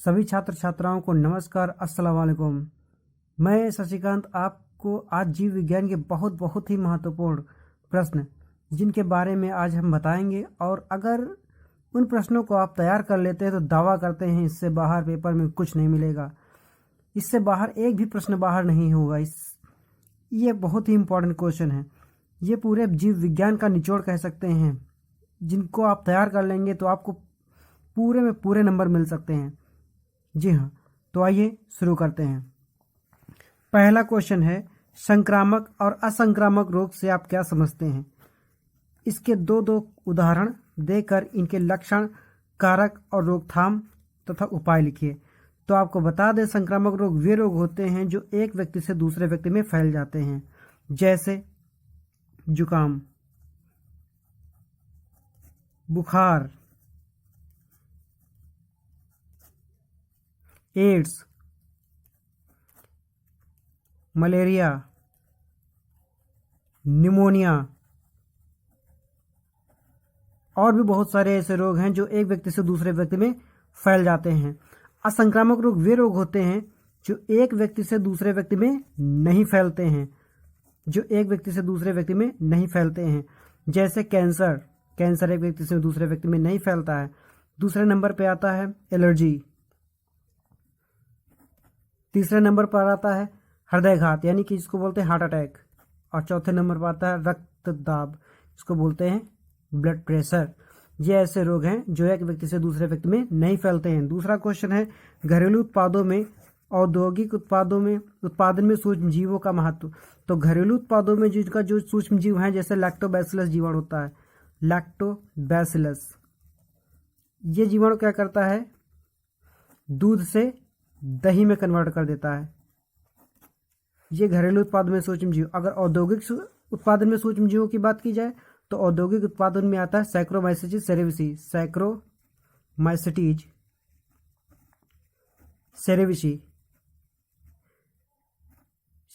सभी छात्र छात्राओं को नमस्कार, अस्सलाम वालेकुम। मैं शशिकांत आपको आज जीव विज्ञान के बहुत ही महत्वपूर्ण प्रश्न जिनके बारे में आज हम बताएंगे, और अगर उन प्रश्नों को आप तैयार कर लेते हैं तो दावा करते हैं इससे बाहर पेपर में कुछ नहीं मिलेगा, इससे बाहर एक भी प्रश्न बाहर नहीं होगा। ये बहुत ही इम्पोर्टेंट क्वेश्चन है। ये पूरे जीव विज्ञान का निचोड़ कह सकते हैं, जिनको आप तैयार कर लेंगे तो आपको पूरे में पूरे नंबर मिल सकते हैं। जी हाँ, तो आइए शुरू करते हैं। पहला क्वेश्चन है, संक्रामक और असंक्रामक रोग से आप क्या समझते हैं? इसके दो उदाहरण देकर इनके लक्षण, कारक और रोकथाम तथा उपाय लिखिए। तो आपको बता दें, संक्रामक रोग वे रोग होते हैं जो एक व्यक्ति से दूसरे व्यक्ति में फैल जाते हैं, जैसे जुकाम, बुखार, एड्स, मलेरिया, निमोनिया और भी बहुत सारे ऐसे रोग हैं जो एक व्यक्ति से दूसरे व्यक्ति में फैल जाते हैं। असंक्रामक रोग वे रोग होते हैं जो एक व्यक्ति से दूसरे व्यक्ति में नहीं फैलते हैं, जैसे कैंसर। कैंसर एक व्यक्ति से दूसरे व्यक्ति में नहीं फैलता है। दूसरे नंबर पे आता है एलर्जी। तीसरे नंबर पर आता है हृदयघात, यानी कि इसको बोलते हैं हार्ट अटैक। और चौथे नंबर पर आता है रक्तदाब, इसको बोलते हैं ब्लड प्रेशर। ये ऐसे रोग हैं जो एक व्यक्ति से दूसरे व्यक्ति में नहीं फैलते हैं। दूसरा क्वेश्चन है, घरेलू उत्पादों में औद्योगिक उत्पादन में सूक्ष्म जीवों का महत्व। तो घरेलू उत्पादों में जिनका जो सूक्ष्म जीव है, जैसे लैक्टोबैसिलस जीवाणु होता है, लैक्टोबैसिलस। ये जीवाणु क्या करता है? दूध से दही में कन्वर्ट कर देता है। ये घरेलू उत्पाद में सूक्ष्म जीव। अगर औद्योगिक उत्पादन में सूक्ष्म जीवों की बात की जाए तो औद्योगिक उत्पादन में आता है सैक्रोमाइसिस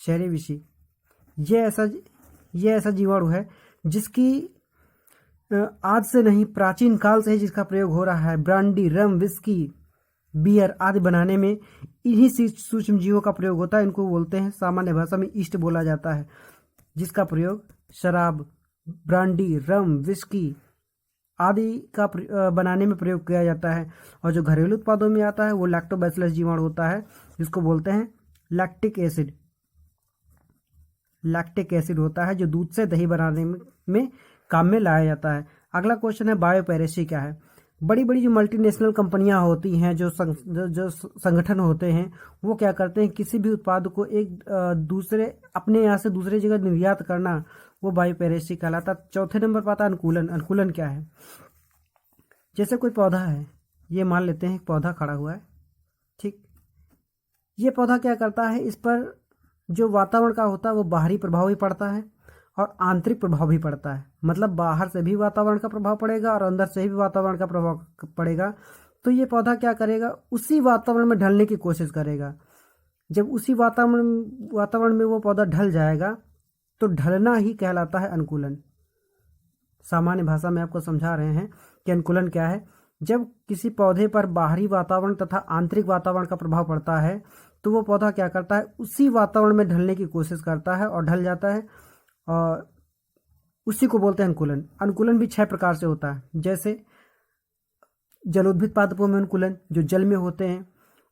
सेरेविसी। ये ऐसा जीवाणु है जिसकी आज से नहीं, प्राचीन काल से ही जिसका प्रयोग हो रहा है। ब्रांडी, रम, विस्की, बियर आदि बनाने में इन्हीं सूक्ष्म जीवों का प्रयोग होता है। इनको बोलते हैं, सामान्य भाषा में ईस्ट बोला जाता है, जिसका प्रयोग शराब, ब्रांडी, रम, विस्की आदि का बनाने में प्रयोग किया जाता है। और जो घरेलू उत्पादों में आता है वो लैक्टोबैसिलस जीवाणु होता है, जिसको बोलते हैं लैक्टिक एसिड होता है, जो दूध से दही बनाने में काम में लाया जाता है। अगला क्वेश्चन है, बायोपेरेसी क्या है? बड़ी बड़ी जो मल्टीनेशनल कंपनियां होती हैं, जो संगठन होते हैं, वो क्या करते हैं, किसी भी उत्पाद को अपने यहाँ से दूसरे जगह निर्यात करना, वो बायोपेरेसी कहलाता है। चौथे नंबर पर आता है अनुकूलन। अनुकूलन क्या है? जैसे कोई पौधा है, ये मान लेते हैं पौधा खड़ा हुआ है, ठीक। ये पौधा क्या करता है, इस पर जो वातावरण का होता है वो बाहरी प्रभाव भी पड़ता है और आंतरिक प्रभाव भी पड़ता है। मतलब बाहर से भी वातावरण का प्रभाव पड़ेगा और अंदर से भी वातावरण का प्रभाव पड़ेगा। तो ये पौधा क्या करेगा, उसी वातावरण में ढलने की कोशिश करेगा। जब उसी वातावरण में वो पौधा ढल जाएगा तो ढलना ही कहलाता है अनुकूलन। सामान्य भाषा में आपको समझा रहे हैं कि अनुकूलन क्या है। जब किसी पौधे पर बाहरी वातावरण तथा आंतरिक वातावरण का प्रभाव पड़ता है तो वो पौधा क्या करता है, उसी वातावरण में ढलने की कोशिश करता है और ढल जाता है, और उसी को बोलते हैं अनुकूलन। अनुकूलन भी 6 प्रकार से होता है, जैसे जलोद्भिद पादपों में अनुकूलन, जो जल में होते हैं,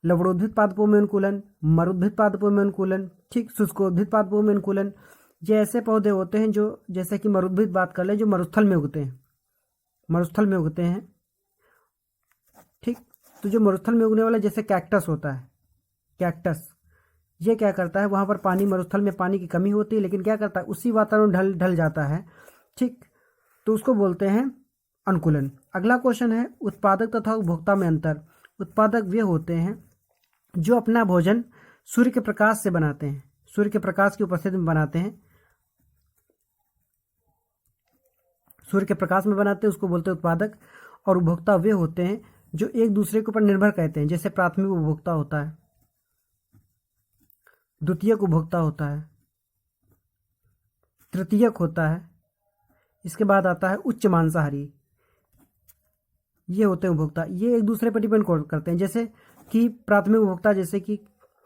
लवणोद्भिद पादपों में अनुकूलन, मरुद्भिद पादपों में अनुकूलन, ठीक, शुष्कोद्भिद पादपों में अनुकूलन। ये ऐसे पौधे होते हैं जो, जैसे कि मरुद्भिद बात कर ले, जो मरुस्थल में उगते हैं, ठीक। तो जो मरुस्थल में उगने वाला, जैसे कैक्टस होता है, ये क्या करता है, वहां पर पानी, मरुस्थल में पानी की कमी होती है, लेकिन क्या करता है, उसी वातावरण ढल जाता है, ठीक। तो उसको बोलते हैं अनुकूलन। अगला क्वेश्चन है, उत्पादक तथा उपभोक्ता में अंतर। उत्पादक वे होते हैं जो अपना भोजन सूर्य के प्रकाश से बनाते हैं, सूर्य के प्रकाश की उपस्थिति में बनाते हैं, उसको बोलते हैं उत्पादक। और उपभोक्ता वे होते हैं जो एक दूसरे के ऊपर निर्भर कहते हैं, जैसे प्राथमिक उपभोक्ता होता है, द्वितीयक उपभोक्ता होता है, तृतीयक होता है, इसके बाद आता है उच्च मांसाहारी। ये होते हैं उपभोक्ता। ये एक दूसरे पर डिपेंड करते हैं। जैसे कि प्राथमिक उपभोक्ता जैसे कि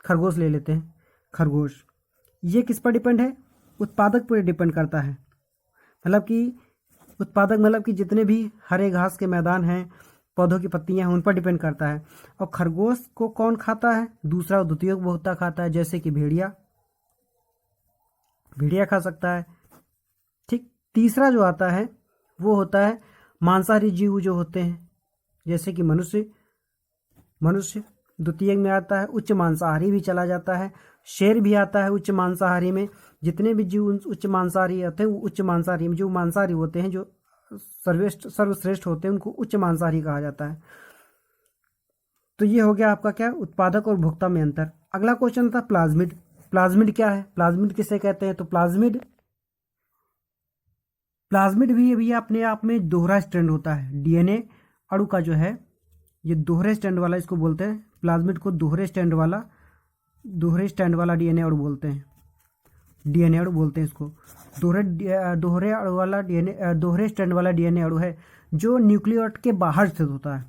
खरगोश ले लेते हैं, खरगोश ये किस पर डिपेंड है? उत्पादक पर डिपेंड करता है। मतलब कि उत्पादक मतलब कि जितने भी हरे घास के मैदान हैं, पौधों की पत्तियां हैं, उन पर डिपेंड करता है। और खरगोश को कौन खाता है? दूसरा द्वितीय उपभोक्ता खाता है, जैसे कि भेड़िया, भेड़िया खा सकता है। ठीक, तीसरा जो आता है वो होता है मांसाहारी जीव जो होते हैं, जैसे कि मनुष्य, मनुष्य द्वितीय में आता है। उच्च मांसाहारी भी चला जाता है, शेर भी आता है उच्च मांसाहारी में। जितने भी जीव उच्च मांसाहारी होते हैं वो उच्च मांसाहारी में, जो मांसाहारी होते हैं, जो सर्वश्रेष्ठ होते हैं, उनको उच्च मांसाहारी कहा जाता है। तो ये हो गया आपका क्या, उत्पादक और उपभोक्ता में अंतर। अगला क्वेश्चन था प्लाज्मिड। प्लाज्मिड क्या है? प्लाज्मिड किसे कहते हैं? तो प्लाज्मिड भी अपने आप में दोहरा स्ट्रैंड होता है। डीएनए अणु का जो है ये दोहरे स्टैंड वाला, इसको बोलते हैं प्लाज्मिड को दोहरे स्टैंड वाला डीएनए अणु बोलते हैं। डीएनए अणु बोलते हैं इसको। दोहरे अणु वाला डीएनए, दोहरे स्टैंड वाला डीएनए अणु है जो न्यूक्लियोइड के बाहर स्थित होता है।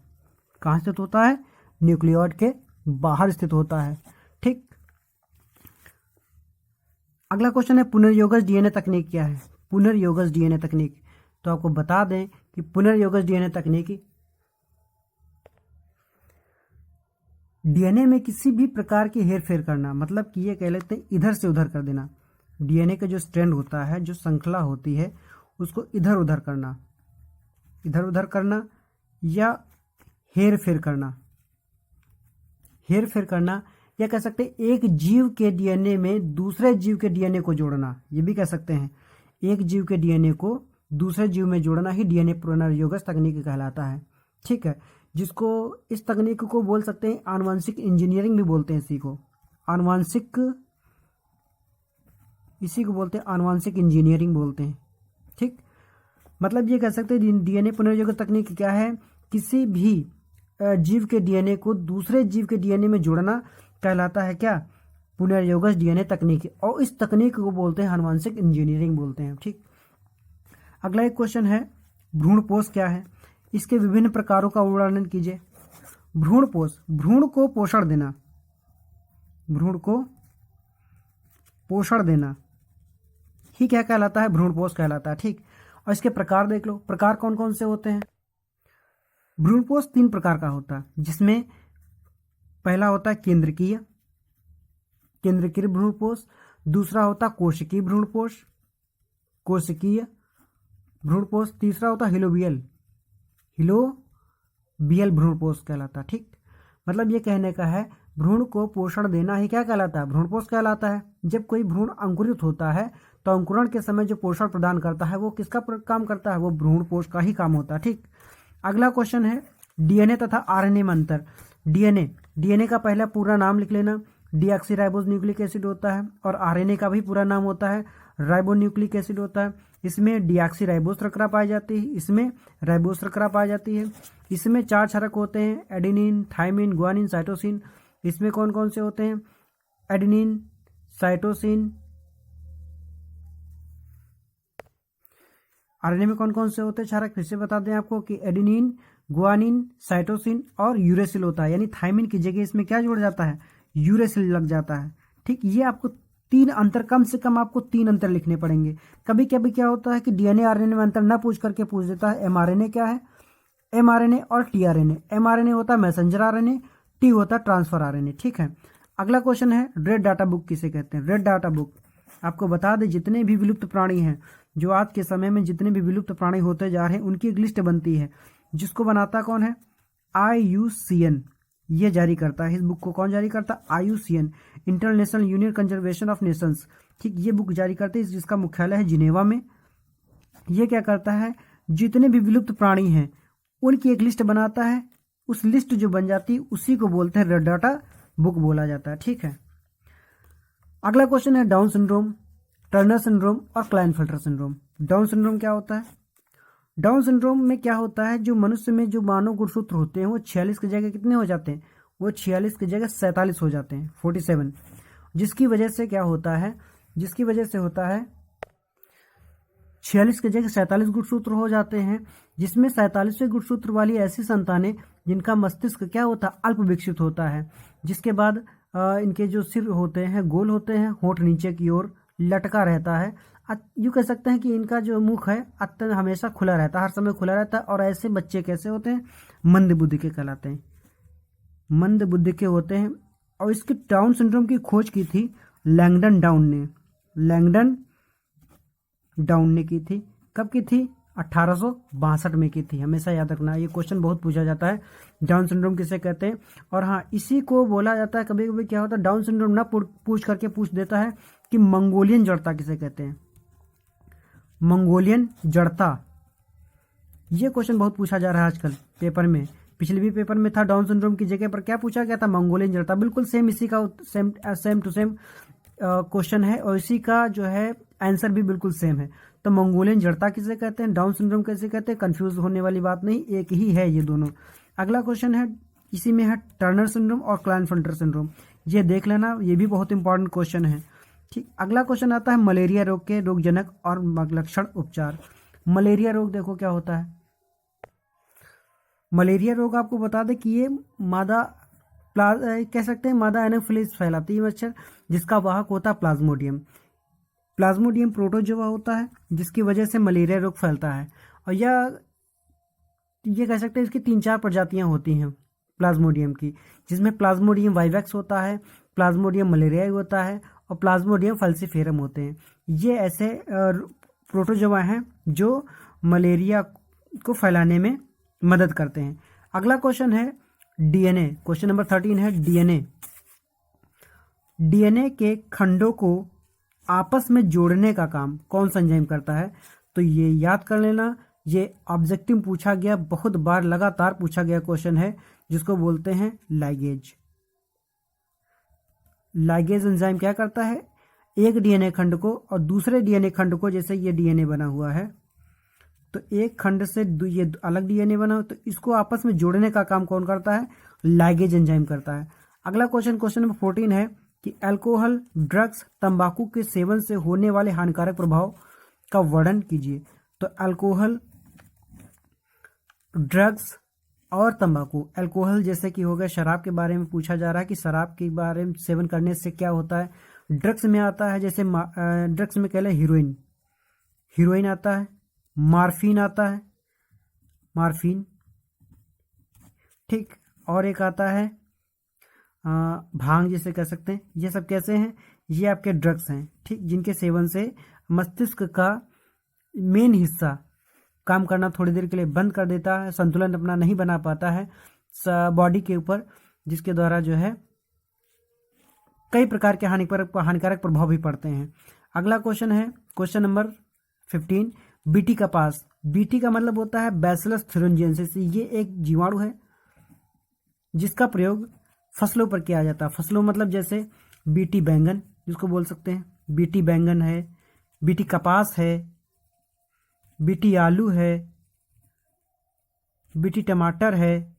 कहाँ स्थित होता है? न्यूक्लियोइड के बाहर स्थित होता है। ठीक, अगला क्वेश्चन है पुनर्योगज डीएनए तकनीक क्या है? पुनर्योगज डीएनए तकनीक, तो आपको बता दें कि पुनर्योगज डीएनए तकनीक डीएनए में किसी भी प्रकार की हेरफेर करना, मतलब कि ये कह लेते हैं इधर से उधर कर देना। डीएनए का जो स्ट्रैंड होता है, जो श्रृंखला होती है, उसको इधर उधर करना, इधर उधर करना या हेर फेर करना। हेर फेर करना या कह सकते हैं एक जीव के डीएनए में दूसरे जीव के डीएनए को जोड़ना, ये भी कह सकते हैं। एक जीव के डीएनए को दूसरे जीव में जोड़ना ही डीएनए पुनर्योगज तकनीक कहलाता है। ठीक है, जिसको इस तकनीक को बोल सकते हैं आनुवंशिक इंजीनियरिंग भी बोलते हैं। इसी को बोलते हैं आनुवंशिक इंजीनियरिंग बोलते हैं। ठीक, मतलब ये कह सकते हैं डीएनए पुनर्योगज तकनीक क्या है? किसी भी जीव के डीएनए को दूसरे जीव के डीएनए में जोड़ना कहलाता है क्या? पुनर्योगज डीएनए तकनीक। और इस तकनीक को बोलते हैं आनुवंशिक इंजीनियरिंग बोलते हैं। ठीक, अगला एक क्वेश्चन है भ्रूणपोष क्या है? इसके विभिन्न प्रकारों का वर्णन कीजिए। भ्रूणपोष, भ्रूण को पोषण देना, भ्रूण को पोषण देना ही क्या कहलाता है? भ्रूणपोष कहलाता है। ठीक, और इसके प्रकार देख लो, प्रकार कौन कौन से होते हैं? भ्रूणपोष 3 प्रकार का होता है, जिसमें पहला होता है केंद्रकीय भ्रूणपोष, दूसरा होता है कोशिकीय भ्रूणपोष, कोशिकीय भ्रूणपोष, तीसरा होता है हिलोबियल भ्रूणपोष कहलाता है। ठीक, मतलब ये कहने का है भ्रूण को पोषण देना ही क्या कहलाता है? भ्रूणपोष कहलाता है। जब कोई भ्रूण अंकुरित होता है तो अंकुरण के समय जो पोषण प्रदान करता है वो किसका काम करता है? वो भ्रूणपोष का ही काम होता है। ठीक, अगला क्वेश्चन है डीएनए तथा आरएनए में अंतर। डीएनए का पहला पूरा नाम लिख लेना, डीऑक्सीराइबोज न्यूक्लिक एसिड होता है। और आरएनए का भी पूरा नाम होता है राइबोन्यूक्लिक एसिड होता है। इसमें डीऑक्सीराइबोज शर्करा पाई जाती है, इसमें राइबोज शर्करा पाई जाती है। इसमें 4 क्षारक होते हैं, एडेनिन, थाइमिन, गुआनिन, साइटोसिन। इसमें कौन कौन से होते हैं? Adenine, cytosine. आरएनए में कौन कौन से होते हैं क्षारक? फिर से बता दें आपको कि एडेनिन, गुआनिन, साइटोसिन और यूरेसिल होता है। यानी थाइमिन की जगह इसमें क्या जुड़ जाता है? यूरेसिल लग जाता है। ठीक, ये आपको 3 अंतर, कम से कम आपको 3 अंतर लिखने पड़ेंगे। कभी कभी क्या होता है कि डीएनए आरएनए में अंतर ना पूछ करके पूछ देता है एमआरएनए क्या है, एमआरएनए और टीआरएनए। एमआरएनए होता है मैसेंजर आरएनए, टी होता है ट्रांसफर आरएनए। ठीक है, अगला क्वेश्चन है रेड डाटा बुक किसे कहते हैं? रेड डाटा बुक आपको बता दें जितने भी विलुप्त प्राणी हैं, जो आज के समय में जितने भी विलुप्त प्राणी होते जा रहे हैं, उनकी एक लिस्ट बनती है, जिसको बनाता कौन है? IUCN ये जारी करता है। इस बुक को कौन जारी करता है? IUCN, international union conservation of Nations. ठीक, ये बुक जारी करते हैं, जिसका मुख्यालय है जिनेवा में। ये क्या करता है? जितने भी विलुप्त प्राणी हैं उनकी एक लिस्ट बनाता है। उस लिस्ट जो बन जाती है उसी को बोलते हैं रेड डाटा बुक बोला जाता है। ठीक है, अगला क्वेश्चन है डाउन सिंड्रोम, टर्नर सिंड्रोम और क्लाइनफेल्टर सिंड्रोम। डाउन सिंड्रोम क्या होता है? डाउन सिंड्रोम में क्या होता है? जो मनुष्य में जो मानव गुणसूत्र होते हैं वो 46 की जगह कितने हो जाते हैं? वो 46 की जगह 47 हो जाते हैं, 47। जिसकी वजह से क्या होता है? जिसकी वजह से होता है 46 की जगह 47 गुणसूत्र हो जाते हैं, जिसमें 47वें गुणसूत्र वाली ऐसी संतानें जिनका मस्तिष्क क्या होता है, अल्प विकसित होता है, जिसके बाद इनके जो सिर होते हैं गोल होते हैं, होंठ नीचे की ओर लटका रहता है। यूँ कह सकते हैं कि इनका जो मुख है अत्यंत हमेशा खुला रहता है, हर समय खुला रहता है। और ऐसे बच्चे कैसे होते हैं, मंद बुद्धि के कहलाते हैं, मंद बुद्धि के होते हैं। और इसकी डाउन सिंड्रोम की खोज की थी लैंगडन डाउन ने, लैंगडन डाउन ने की थी। कब की थी, 1862 में की थी। हमेशा याद रखना, ये क्वेश्चन बहुत पूछा जाता है, डाउन सिंड्रोम किसे कहते हैं। और हाँ, इसी को बोला जाता है, कभी कभी क्या होता है डाउन सिंड्रोम ना पूछ करके पूछ देता है कि मंगोलियन जड़ता किसे कहते हैं, मंगोलियन जड़ता। ये क्वेश्चन बहुत पूछा जा रहा है आजकल पेपर में, पिछले भी पेपर में था, डाउन सिंड्रोम की जगह पर क्या पूछा गया था, मंगोलियन जड़ता। बिल्कुल सेम इसी का सेम टू सेम क्वेश्चन है, और इसी का जो है आंसर भी बिल्कुल सेम है। तो मंगोलियन जड़ता किसे कहते हैं, डाउन सिंड्रोम कैसे कहते हैं, कंफ्यूज होने वाली बात नहीं, एक ही है ये दोनों। अगला क्वेश्चन है, इसी में है टर्नर सिंड्रोम और क्लाइनफेल्टर सिंड्रोम, ये देख लेना, ये भी बहुत इंपॉर्टेंट क्वेश्चन है। ठीक, अगला क्वेश्चन आता है मलेरिया रोग के रोगजनक और लक्षण उपचार। मलेरिया रोग देखो क्या होता है, मलेरिया रोग आपको बता दें कि ये मादा कह सकते हैं मादा एनोफिलिस फैलाती है मच्छर, जिसका वाहक होता है प्लाज्मोडियम। प्लाज्मोडियम प्रोटोजोआ होता है, जिसकी वजह से मलेरिया रोग फैलता है। और ये कह सकते हैं इसकी 3-4 प्रजातियां होती हैं प्लाज्मोडियम की, जिसमें प्लाज्मोडियम वाइवेक्स होता है, प्लाज्मोडियम मलेरियाई होता है, और प्लाज्मोडियम फैल्सीफेरम होते हैं। ये ऐसे प्रोटोजोआ हैं जो मलेरिया को फैलाने में मदद करते हैं। अगला क्वेश्चन है डीएनए, क्वेश्चन नंबर 13 है डीएनए। डीएनए के खंडों को आपस में जोड़ने का काम कौन सा एंजाइम करता है, तो ये याद कर लेना, ये ऑब्जेक्टिव पूछा गया, बहुत बार लगातार पूछा गया क्वेश्चन है, जिसको बोलते हैं लाइगेज। लाइगेज एंजाइम क्या करता है, एक डीएनए खंड को और दूसरे डीएनए खंड को, जैसे ये डीएनए बना हुआ है तो एक खंड से ये अलग डीएनए बना हो, तो इसको आपस में जोड़ने का काम कौन करता है, लाइगेज एंजाइम करता है। अगला क्वेश्चन नंबर 14 है कि अल्कोहल, ड्रग्स, तंबाकू के सेवन से होने वाले हानिकारक प्रभाव का वर्णन कीजिए। तो अल्कोहल, ड्रग्स और तंबाकू। अल्कोहल जैसे कि हो गया, शराब के बारे में पूछा जा रहा है कि शराब के बारे में सेवन करने से क्या होता है। ड्रग्स में आता है, जैसे ड्रग्स में कह लें हीरोइन आता है, मार्फिन आता है, मार्फिन, ठीक, और एक आता है भांग जिसे कह सकते हैं। ये सब कैसे हैं, ये आपके ड्रग्स हैं, ठीक, जिनके सेवन से मस्तिष्क का मेन हिस्सा काम करना थोड़ी देर के लिए बंद कर देता है, संतुलन अपना नहीं बना पाता है बॉडी के ऊपर, जिसके द्वारा जो है कई प्रकार के हानिकारक प्रभाव भी पड़ते हैं। अगला क्वेश्चन है क्वेश्चन नंबर 15, बीटी का पास। बीटी का मतलब होता है बैसिलस थ्यूरिंजिएंसिस। ये एक जीवाणु है जिसका प्रयोग फसलों पर किया जाता है। फसलों मतलब जैसे बीटी बैंगन जिसको बोल सकते हैं, बीटी बैंगन है, बीटी कपास है, बीटी आलू है, बीटी टमाटर है,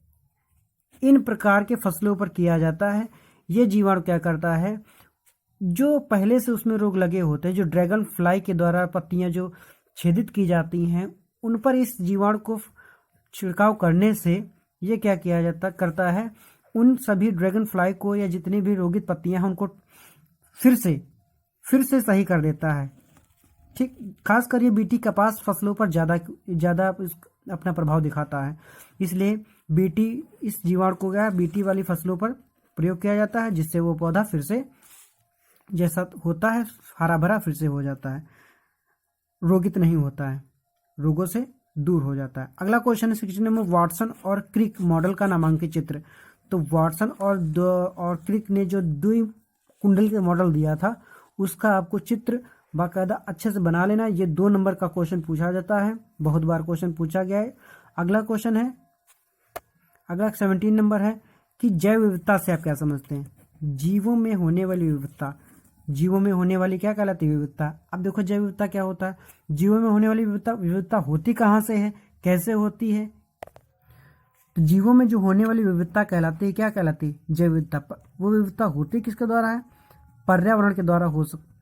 इन प्रकार के फसलों पर किया जाता है। ये जीवाणु क्या करता है, जो पहले से उसमें रोग लगे होते हैं, जो ड्रैगन फ्लाई के द्वारा पत्तियां जो छेदित की जाती हैं, उन पर इस जीवाणु को छिड़काव करने से ये क्या किया करता है, उन सभी ड्रैगन फ्लाई को या जितनी भी रोगित पत्तियां हैं उनको फिर से सही कर देता है। ठीक, खासकर ये बीटी कपास फसलों पर ज़्यादा अपना प्रभाव दिखाता है। इसलिए बीटी, इस जीवाणु को क्या बीटी वाली फसलों पर प्रयोग किया जाता है, जिससे वो पौधा फिर से जैसा होता है हरा भरा फिर से हो जाता है, रोगित नहीं होता है, रोगों से दूर हो जाता है। अगला क्वेश्चन है सेक्शन नंबर वाटसन और क्रिक मॉडल का नामांकित चित्र। तो वाटसन और क्रिक ने जो द्वि कुंडल के मॉडल दिया था उसका आपको चित्र बाकायदा अच्छे से बना लेना। ये 2 नंबर का क्वेश्चन पूछा जाता है, बहुत बार क्वेश्चन पूछा गया है। अगला क्वेश्चन है, अगला 17 नंबर है कि जैव विविधता से आप क्या समझते हैं। जीवों में होने वाली विविधता, जीवों में होने वाली क्या कहलाती है, विविधता। अब देखो जैव विविधता क्या होता है, जीवों में होने वाली विविधता होती कहाँ से है, कैसे होती है। तो जीवों में जो होने वाली विविधता कहलाती है, क्या कहलाती है, जैव विविधता। वो विविधता होती किसके द्वारा है, पर्यावरण के द्वारा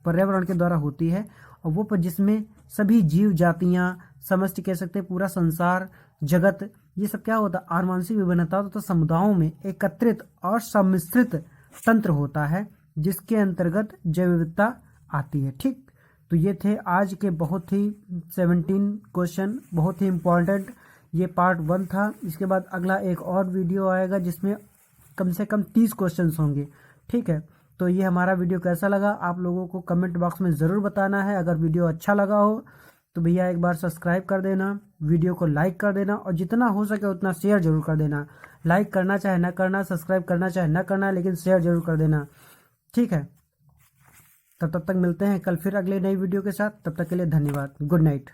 पर्यावरण के द्वारा होती है, और वो जिसमें सभी जीव जातियां, समष्टि कह सकते हैं पूरा संसार, जगत, ये सब क्या होता है, आनुवंशिक विभिन्नता तथा समुदायों में एकत्रित और सम्मिश्रित तंत्र होता है जिसके अंतर्गत जैव विविधता आती है। ठीक, तो ये थे आज के बहुत ही 17 क्वेश्चन, बहुत ही इम्पोर्टेंट। ये पार्ट 1 था। इसके बाद अगला एक और वीडियो आएगा जिसमें कम से कम 30 क्वेश्चन होंगे। ठीक है, तो ये हमारा वीडियो कैसा लगा आप लोगों को कमेंट बॉक्स में ज़रूर बताना है। अगर वीडियो अच्छा लगा हो तो भैया एक बार सब्सक्राइब कर देना, वीडियो को लाइक कर देना और जितना हो सके उतना शेयर जरूर कर देना। लाइक करना चाहे ना करना, सब्सक्राइब करना चाहे ना करना, लेकिन शेयर जरूर कर देना। ठीक है, तब तक मिलते हैं कल फिर अगले नई वीडियो के साथ। तब तक के लिए धन्यवाद। Good night.